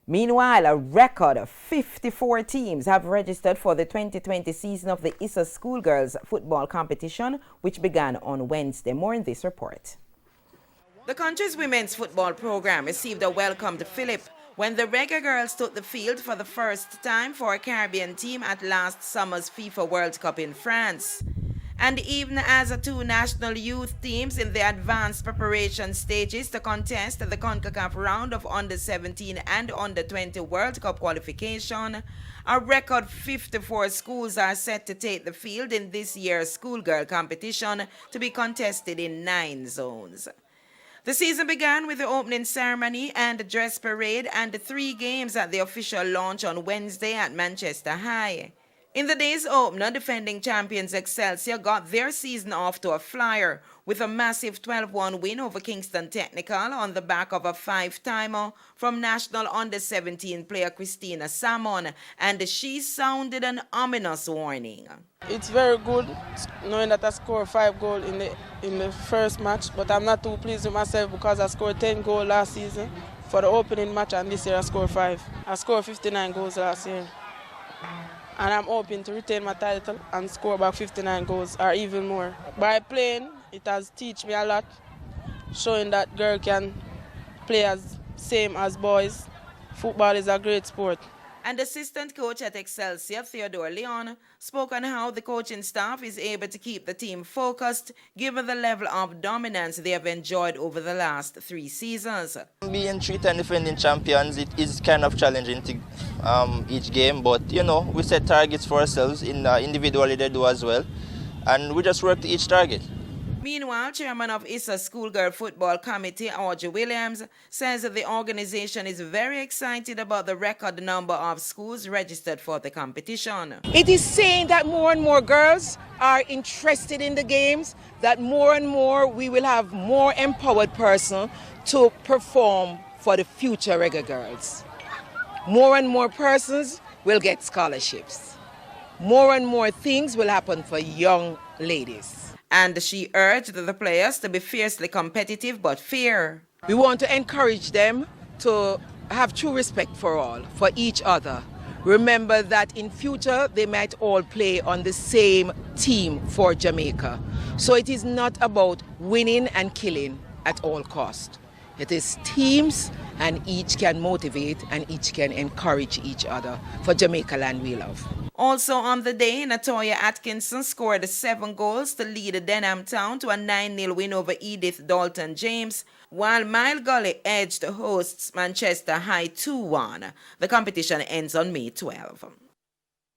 Meanwhile, a record of 54 teams have registered for the 2020 season of the ISA Schoolgirls football competition, which began on Wednesday. More in this report. The country's women's football program received a welcomed fillip when the Reggae Girls took the field for the first time for a Caribbean team at last summer's FIFA World Cup in France. And even as two national youth teams in the advanced preparation stages to contest the CONCACAF round of Under-17 and Under-20 World Cup qualification, a record 54 schools are set to take the field in this year's schoolgirl competition to be contested in 9 zones. The season began with the opening ceremony and the dress parade and the 3 games at the official launch on Wednesday at Manchester High. In the day's opener, defending champions Excelsior got their season off to a flyer with a massive 12-1 win over Kingston Technical on the back of a 5-timer from national under-17 player Christina Salmon, and she sounded an ominous warning. It's very good knowing that I scored 5 goals in the first match, but I'm not too pleased with myself because I scored 10 goals last season for the opening match, and this year I scored 5. I scored 59 goals last year. And I'm hoping to retain my title and score about 59 goals or even more. By playing, it has taught me a lot, showing that girl can play as same as boys. Football is a great sport. And assistant coach at Excelsior, Theodore Leon, spoke on how the coaching staff is able to keep the team focused given the level of dominance they have enjoyed over the last 3 seasons. Being 3-10 defending champions, it is kind of challenging to each game, but you know, we set targets for ourselves. Individually they do as well, and we just work to each target. Meanwhile, chairman of ISA Schoolgirl Football Committee, Audrey Williams, says that the organization is very excited about the record number of schools registered for the competition. It is saying that more and more girls are interested in the games, that more and more we will have more empowered persons to perform for the future Reggae Girls. More and more persons will get scholarships. More and more things will happen for young ladies. And she urged the players to be fiercely competitive but fair. We want to encourage them to have true respect for all, for each other. Remember that in future they might all play on the same team for Jamaica. So it is not about winning and killing at all cost. It is teams, and each can motivate and each can encourage each other for Jamaica land we love. Also on the day, Natoya Atkinson scored 7 goals to lead Denham Town to a 9-0 win over Edith Dalton James, while Mile Gully edged hosts Manchester High 2-1. The competition ends on May 12.